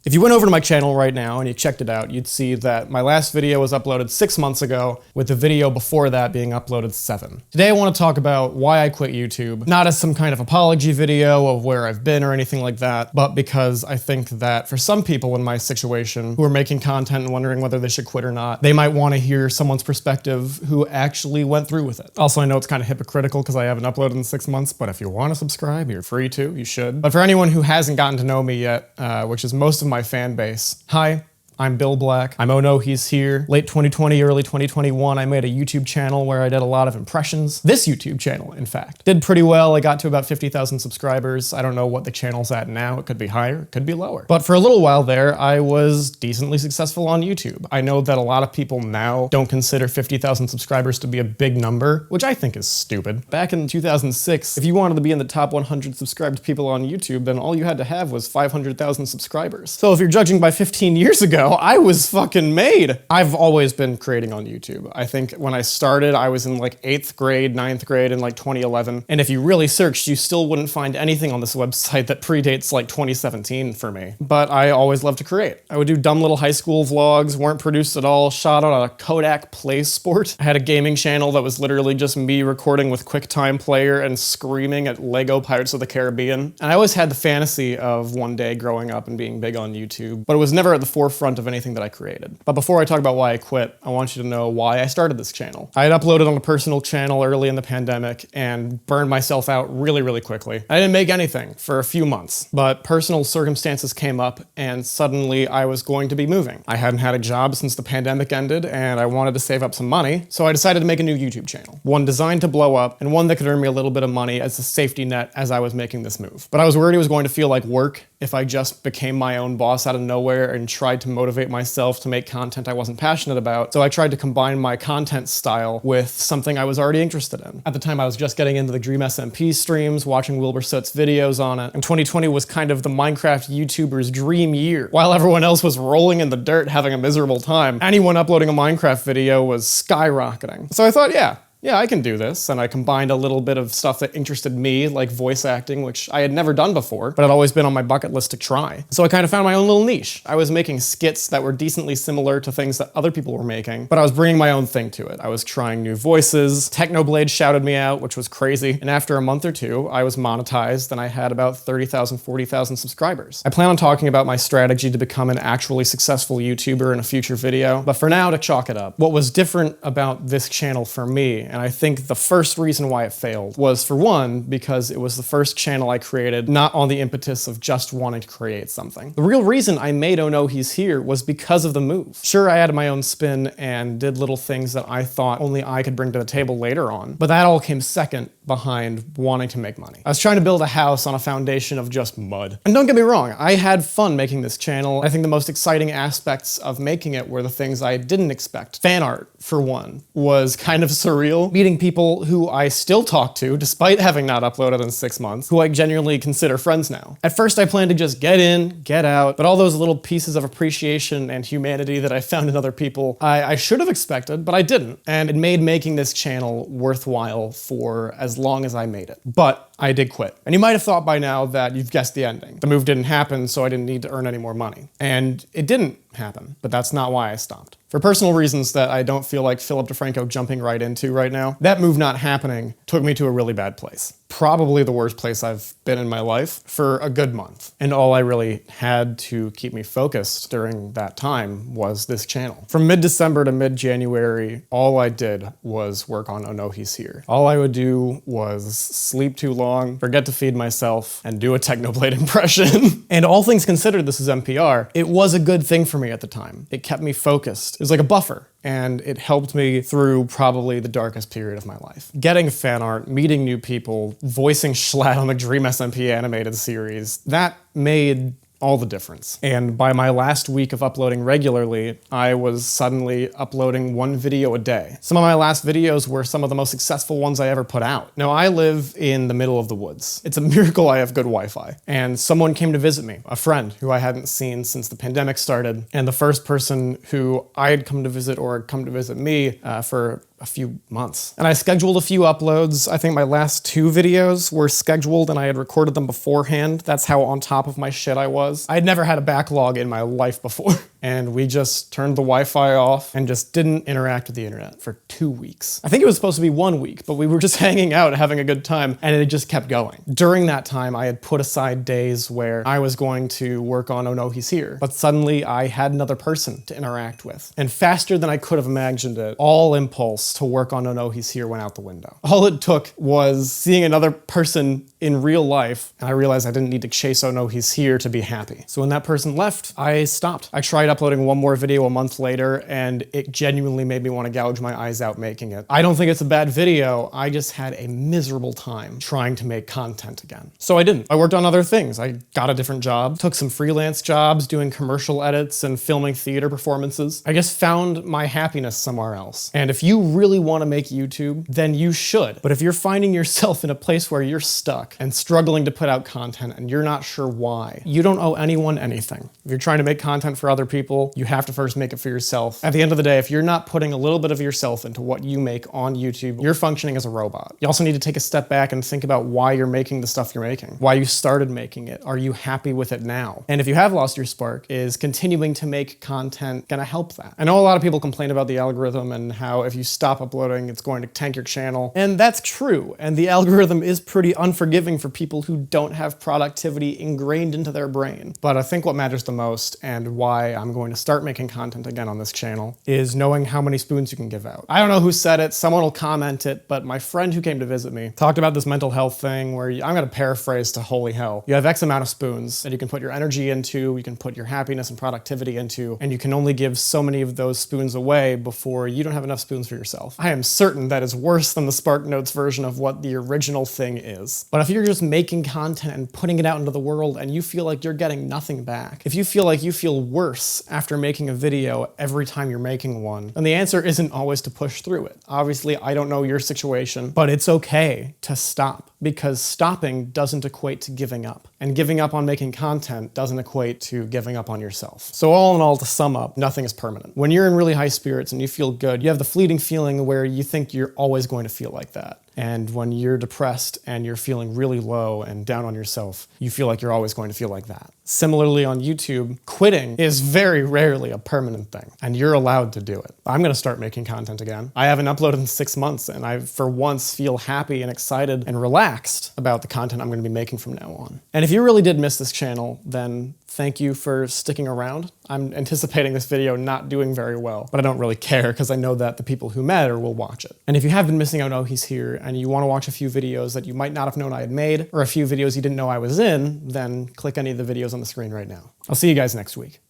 If you went over to my channel right now and you checked it out, you'd see that my last video was uploaded 6 months ago, with the video before that being uploaded 7. Today I want to talk about why I quit YouTube, not as some kind of apology video of where I've been or anything like that, but because I think that for some people in my situation who are making content and wondering whether they should quit or not, they might want to hear someone's perspective who actually went through with it. Also, I know it's kind of hypocritical because I haven't uploaded in 6 months, but if you want to subscribe, you're free to, you should. But for anyone who hasn't gotten to know me yet, which is most of my fan base, hi. I'm Bill Black. I'm Oh No, He's Here. Late 2020, early 2021, I made a YouTube channel where I did a lot of impressions. This YouTube channel, in fact. Did pretty well. I got to about 50,000 subscribers. I don't know what the channel's at now. It could be higher, it could be lower. But for a little while there, I was decently successful on YouTube. I know that a lot of people now don't consider 50,000 subscribers to be a big number, which I think is stupid. Back in 2006, if you wanted to be in the top 100 subscribed people on YouTube, then all you had to have was 500,000 subscribers. So if you're judging by 15 years ago, I was fucking made. I've always been creating on YouTube. I think when I started, I was in like 8th grade, 9th grade in like 2011. And if you really searched, you still wouldn't find anything on this website that predates like 2017 for me. But I always loved to create. I would do dumb little high school vlogs, weren't produced at all, shot on a Kodak PlaySport. I had a gaming channel that was literally just me recording with QuickTime Player and screaming at Lego Pirates of the Caribbean. And I always had the fantasy of one day growing up and being big on YouTube, but it was never at the forefront of anything that I created. But before I talk about why I quit, I want you to know why I started this channel. I had uploaded on a personal channel early in the pandemic and burned myself out really quickly. I didn't make anything for a few months, but personal circumstances came up and suddenly I was going to be moving. I hadn't had a job since the pandemic ended and I wanted to save up some money, so I decided to make a new YouTube channel. One designed to blow up and one that could earn me a little bit of money as a safety net as I was making this move. But I was worried it was going to feel like work if I just became my own boss out of nowhere and tried to motivate myself to make content I wasn't passionate about. So I tried to combine my content style with something I was already interested in. At the time, I was just getting into the Dream SMP streams, watching Wilbur Soot's videos on it, and 2020 was kind of the Minecraft YouTuber's dream year. While everyone else was rolling in the dirt having a miserable time, anyone uploading a Minecraft video was skyrocketing. So I thought, yeah, I can do this. And I combined a little bit of stuff that interested me, like voice acting, which I had never done before, but had always been on my bucket list to try. So I kind of found my own little niche. I was making skits that were decently similar to things that other people were making, but I was bringing my own thing to it. I was trying new voices. Technoblade shouted me out, which was crazy. And after a month or two, I was monetized and I had about 30,000, 40,000 subscribers. I plan on talking about my strategy to become an actually successful YouTuber in a future video, but for now, to chalk it up. What was different about this channel for me, and I think the first reason why it failed, was for one, because it was the first channel I created not on the impetus of just wanting to create something. The real reason I made Oh No, He's Here was because of the move. Sure, I added my own spin and did little things that I thought only I could bring to the table later on, but that all came second behind wanting to make money. I was trying to build a house on a foundation of just mud. And don't get me wrong, I had fun making this channel. I think the most exciting aspects of making it were the things I didn't expect. Fan art, for one, was kind of surreal. Meeting people who I still talk to, despite having not uploaded in 6 months, who I genuinely consider friends now. At first I planned to just get in, get out, but all those little pieces of appreciation and humanity that I found in other people, I should have expected, but I didn't. And it made making this channel worthwhile for as long as I made it. But I did quit. And you might have thought by now that you've guessed the ending. The move didn't happen, so I didn't need to earn any more money. And it didn't happen, but that's not why I stopped. For personal reasons that I don't feel like Philip DeFranco jumping right into right now, that move not happening took me to a really bad place. Probably the worst place I've been in my life for a good month. And all I really had to keep me focused during that time was this channel. From mid-December to mid-January, all I did was work on Oh No, He's Here. All I would do was sleep too long, forget to feed myself, and do a Technoblade impression. And all things considered, this is NPR, it was a good thing for me at the time. It kept me focused. It was like a buffer. And it helped me through probably the darkest period of my life. Getting fan art, meeting new people, voicing Schlatt on the Dream SMP animated series, that made all the difference. And by my last week of uploading regularly, I was suddenly uploading 1 video a day. Some of my last videos were some of the most successful ones I ever put out. Now, I live in the middle of the woods. It's a miracle I have good Wi-Fi. And someone came to visit me, a friend who I hadn't seen since the pandemic started. And the first person who I had come to visit or had come to visit me for a few months. And I scheduled a few uploads. I think my last 2 videos were scheduled and I had recorded them beforehand. That's how on top of my shit I was. I had never had a backlog in my life before. And we just turned the Wi-Fi off and just didn't interact with the internet for 2 weeks. I think it was supposed to be 1 week, but we were just hanging out, having a good time, and it just kept going. During that time, I had put aside days where I was going to work on Oh No, He's Here, but suddenly I had another person to interact with. And faster than I could have imagined it, all impulse to work on Oh No, He's Here went out the window. All it took was seeing another person in real life, and I realized I didn't need to chase Oh No, He's Here to be happy. So when that person left, I stopped. I tried uploading one more video a month later, and it genuinely made me want to gouge my eyes out making it. I don't think it's a bad video, I just had a miserable time trying to make content again. So I didn't. I worked on other things. I got a different job, took some freelance jobs doing commercial edits and filming theater performances. I just found my happiness somewhere else. And if you really want to make YouTube, then you should. But if you're finding yourself in a place where you're stuck and struggling to put out content and you're not sure why, you don't owe anyone anything. If you're trying to make content for other people, you have to first make it for yourself. At the end of the day, if you're not putting a little bit of yourself into what you make on YouTube, you're functioning as a robot. You also need to take a step back and think about why you're making the stuff you're making, why you started making it. Are you happy with it now? And if you have lost your spark, is continuing to make content gonna help that? I know a lot of people complain about the algorithm and how if you stop uploading, it's going to tank your channel. And that's true. And the algorithm is pretty unforgiving for people who don't have productivity ingrained into their brain. But I think what matters the most, and why I'm going to start making content again on this channel, is knowing how many spoons you can give out. I don't know who said it, someone will comment it, but my friend who came to visit me talked about this mental health thing where I'm gonna paraphrase to holy hell. You have X amount of spoons that you can put your energy into, you can put your happiness and productivity into, and you can only give so many of those spoons away before you don't have enough spoons for yourself. I am certain that is worse than the SparkNotes version of what the original thing is. But if you're just making content and putting it out into the world and you feel like you're getting nothing back, if you feel like you feel worse after making a video every time you're making one, then the answer isn't always to push through it. Obviously, I don't know your situation, but it's okay to stop, because stopping doesn't equate to giving up. And giving up on making content doesn't equate to giving up on yourself. So all in all, to sum up, nothing is permanent. When you're in really high spirits and you feel good, you have the fleeting feeling where you think you're always going to feel like that. And when you're depressed and you're feeling really low and down on yourself, you feel like you're always going to feel like that. Similarly on YouTube, quitting is very rarely a permanent thing, and you're allowed to do it. I'm gonna start making content again. I haven't uploaded in 6 months, and I, for once, feel happy and excited and relaxed about the content I'm gonna be making from now on. And if you really did miss this channel, then thank you for sticking around. I'm anticipating this video not doing very well, but I don't really care because I know that the people who matter will watch it. And if you have been missing out on Oh He's Here and you want to watch a few videos that you might not have known I had made, or a few videos you didn't know I was in, then click any of the videos on the screen right now. I'll see you guys next week.